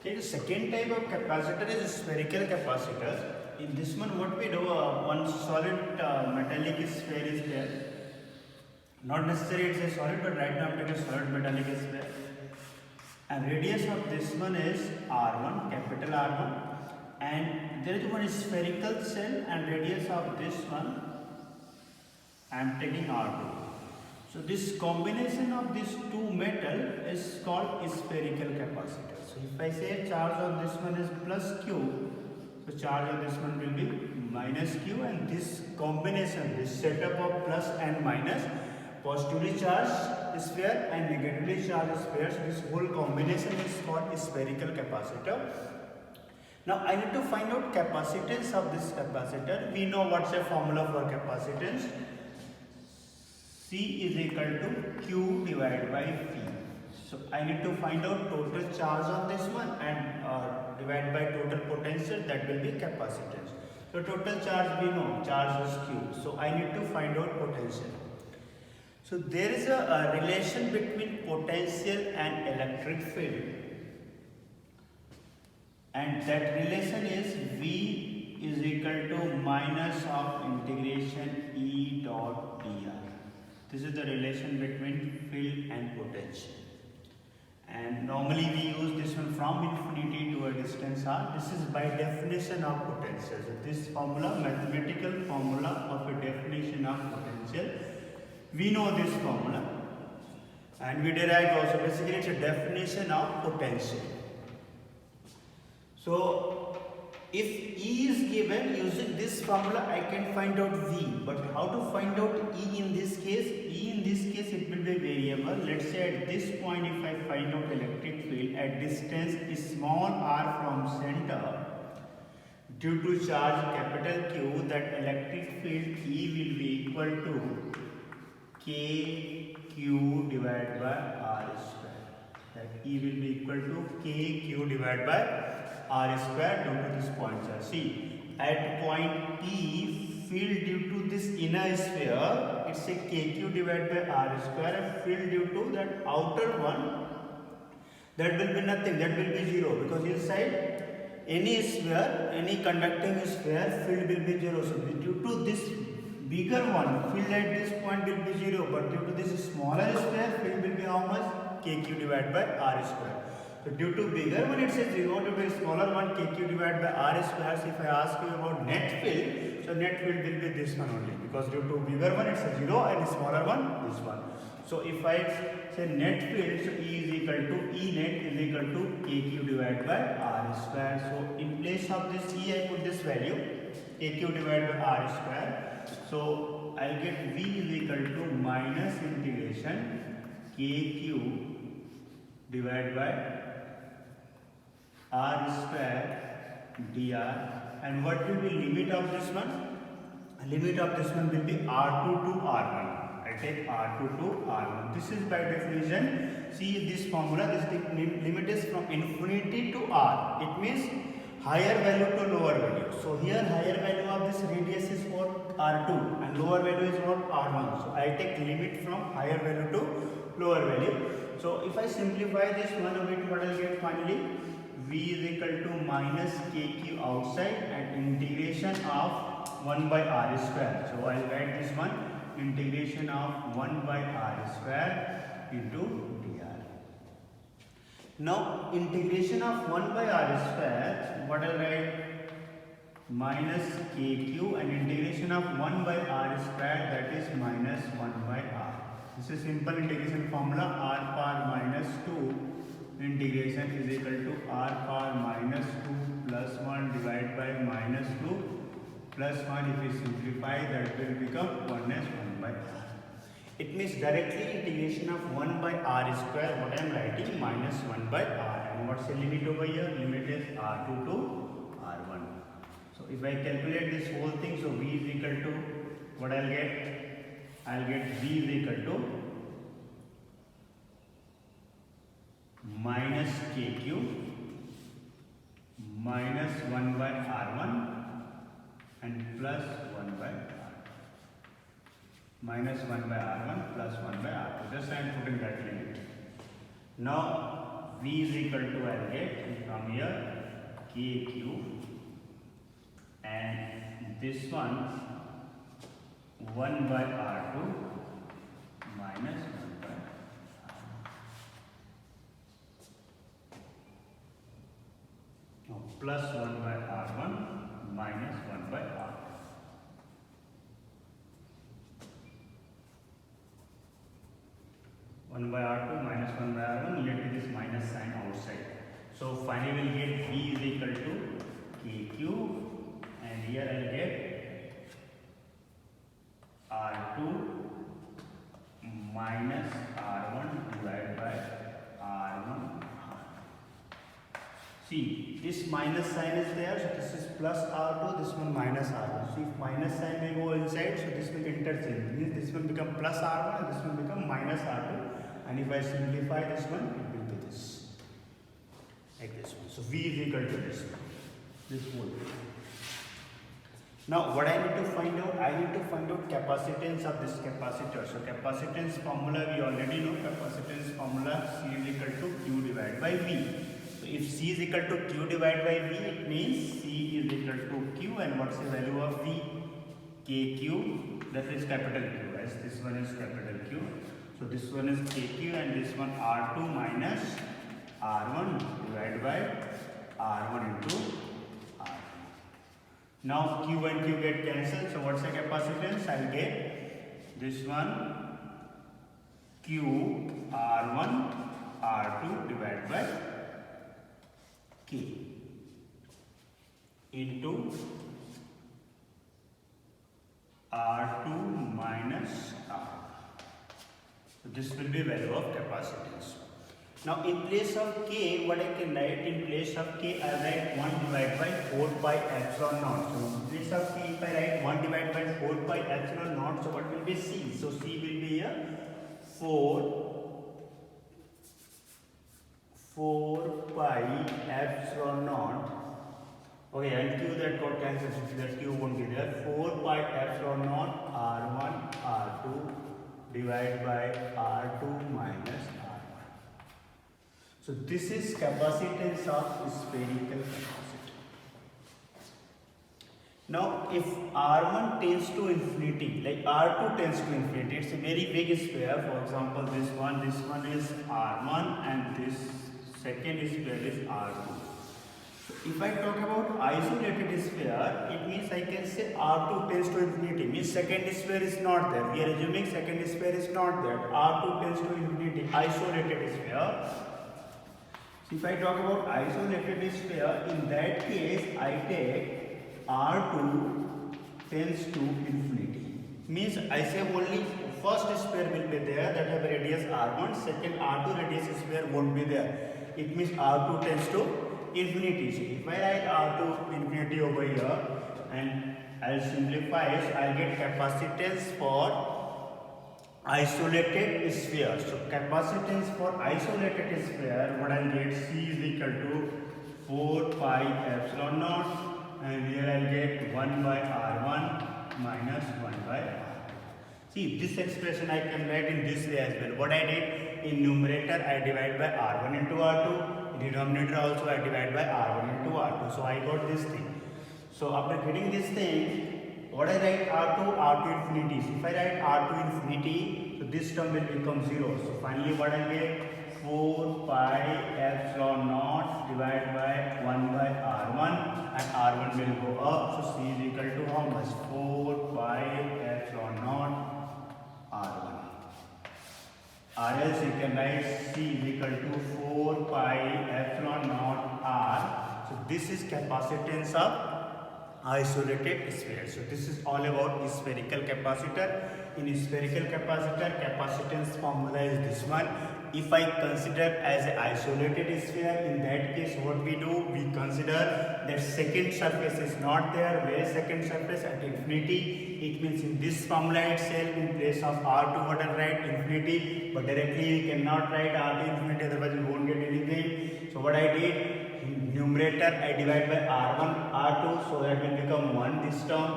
Okay, the second type of capacitor is spherical capacitors. In this one, what we do, one solid metallic sphere is there. Not necessarily it's a solid, but right now I'm taking a solid metallic sphere. And radius of this one is R1, capital R1. And there is one spherical cell, and radius of this one I am taking R2. So this combination of these two metal is called spherical capacitor. So if I say charge on this one is plus Q, so charge on this one will be minus Q, and this combination, this setup of plus and minus, positively charged sphere and negatively charged spheres, this whole combination is called spherical capacitor. Now I need to find out capacitance of this capacitor. We know what's the formula for capacitance. C is equal to Q divided by V. So I need to find out total charge on this one and divide by total potential, that will be capacitance. So total charge we know, charge is Q. So I need to find out potential. So there is a relation between potential and electric field. And that relation is V is equal to minus of integration E dot dr. This is the relation between field and potential. And normally we use this one from infinity to a distance r. This is by definition of potential. So this formula, mathematical formula of a definition of potential, we know this formula. And we derived also, basically it's a definition of potential. So if E is given, using this formula I can find out V. But how to find out E in this case? E in this case it will be variable. Let's say at this point if I find out electric field at distance small r from center, due to charge capital Q, that electric field E will be equal to KQ divided by R square. That E will be equal to KQ divided by R square due to this point charge. See, at point P, field due to this inner sphere, it's a KQ divided by R square, and field due to that outer one, that will be nothing, that will be 0, because inside any sphere, any conducting sphere, field will be 0. So due to this bigger one, field at this point will be 0, but due to this smaller sphere, field will be how much? KQ divided by R square. So due to bigger one it says 0, due to smaller one KQ divided by R square. So if I ask you about net field, so net field will be this one only, because due to bigger one it's a 0 and smaller one this one. So if I say net field, so E is equal to E net is equal to KQ divided by R square. So in place of this E I put this value KQ divided by R square. So I'll get V is equal to minus integration KQ divided by R square dr, and what will be limit of this one? Limit of this one will be R2 to R1. I take R2 to R1. This is by definition. See this formula, this limit is from infinity to R. It means higher value to lower value. So here higher value of this radius is what? R2, and lower value is what? R1. So I take limit from higher value to lower value. So if I simplify this one a bit, what I will get finally? V is equal to minus KQ outside and integration of 1 by R square. So I will write this one, integration of 1 by R square into dr. Now integration of 1 by R square, what I will write? Minus KQ, and integration of 1 by R square, that is minus 1 by R. This is simple integration formula. R power minus 2 integration is equal to R power minus 2 plus 1 divided by minus 2 plus 1. If we simplify, that will become 1 as 1 by R. It means directly integration of 1 by R square, what I am writing, minus 1 by R. And what's the limit over here? Limit is R2 to R1. So if I calculate this whole thing, so V is equal to, what I'll get? I'll get V is equal to minus KQ minus 1 by R1 and plus 1 by R. Minus 1 by R1 plus 1 by R2. Just I am putting that limit. Now V is equal to, I'll get from here K cube, and this one 1 by R2 minus 1 by plus 1 by R1 minus 1 by R2. 1 by R2 minus 1 by R1, let this minus sign outside. So finally we'll get V is equal to K cube, and here I'll get R2 minus R1 divided by R1. See, this minus sign is there, so this is plus R2, this one minus R1. So if minus sign may go inside, so this will interchange. Means this will become plus R1 and this will become minus R2. And if I simplify this one, it will be this. Like this one. So V is equal to this one. This whole. Now what I need to find out? I need to find out capacitance of this capacitor. So capacitance formula we already know. Capacitance formula C is equal to Q divided by V. So if C is equal to Q divided by V, it means C is equal to Q, and what's the value of V? KQ, that is capital Q, as this one is capital Q. So this one is KQ and this one R2 minus R1 divided by R1 into R2. Now Q and Q get cancelled. So what's the capacitance? I'll get this one Q R1 R2 divided by K into R2 minus R. So this will be value of capacitance. Now in place of K, what I can write? In place of K, I write 1 divided by 4 pi epsilon naught. So in place of K, if I write 1 divided by 4 pi epsilon naught, so what will be C? So C will be here 4 pi epsilon naught. Okay, and Q that got cancelled, so that Q won't be there. 4 pi epsilon naught R1 R2 divided by R2 minus R1. So this is capacitance of spherical capacitor. Now if R1 tends to infinity, like R2 tends to infinity, it's a very big sphere. For example, this one is R1 and this second sphere is R2. So if I talk about isolated sphere, it means I can say R2 tends to infinity, means second sphere is not there. We are assuming second sphere is not there. R2 tends to infinity, isolated sphere. So if I talk about isolated sphere, in that case I take R2 tends to infinity. Means I say only first sphere will be there that have radius R1, second R2 radius sphere won't be there. It means R2 tends to infinity. So if I write R2 infinity over here and I'll simplify, so I'll get capacitance for isolated sphere. So capacitance for isolated sphere, what I'll get? C is equal to 4 pi epsilon naught, and here I'll get 1 by R1 minus 1 by R. See, this expression I can write in this way as well. What I did, in numerator I divide by R1 into R2, in denominator also I divide by R1 into R2. So I got this thing. So after getting this thing, what I write? R2 infinity. So if I write R2 infinity, so this term will become 0. So finally what I get? 4 pi epsilon naught divided by 1 by R1, and R1 will go up. So C is equal to how much? 4 pi epsilon naught R1. Or else you can write C is equal to 4 pi epsilon naught R. So this is capacitance of isolated sphere. So this is all about spherical capacitor. In spherical capacitor, capacitance formula is this one. If I consider as an isolated sphere, in that case what we do? We consider that second surface is not there. Where is second surface? At infinity. It means in this formula itself, in place of R2 what I write? Infinity. But directly we cannot write R2 infinity, otherwise we won't get anything. So what I did? In numerator I divide by R1, R2, so that will become 1 this term.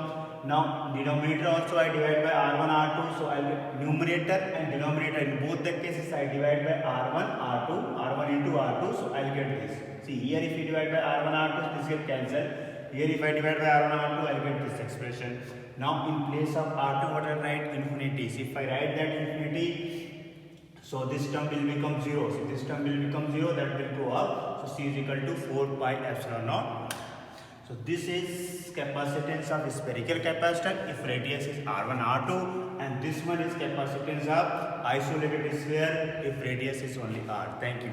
Now denominator also I divide by R1 R2, so I'll get numerator and denominator in both the cases I divide by R1 R2, R1 into R2, so I'll get this. See here if you divide by R1 R2, this will cancel. Here if I divide by R1 R2, I'll get this expression. Now in place of R2 what I'll write? Infinity. So if I write that infinity, so this term will become 0. So this term will become 0, that will go up. So C is equal to 4 pi epsilon naught. So this is capacitance of spherical capacitor if radius is R1 R2, and this one is capacitance of isolated sphere if radius is only R. Thank you.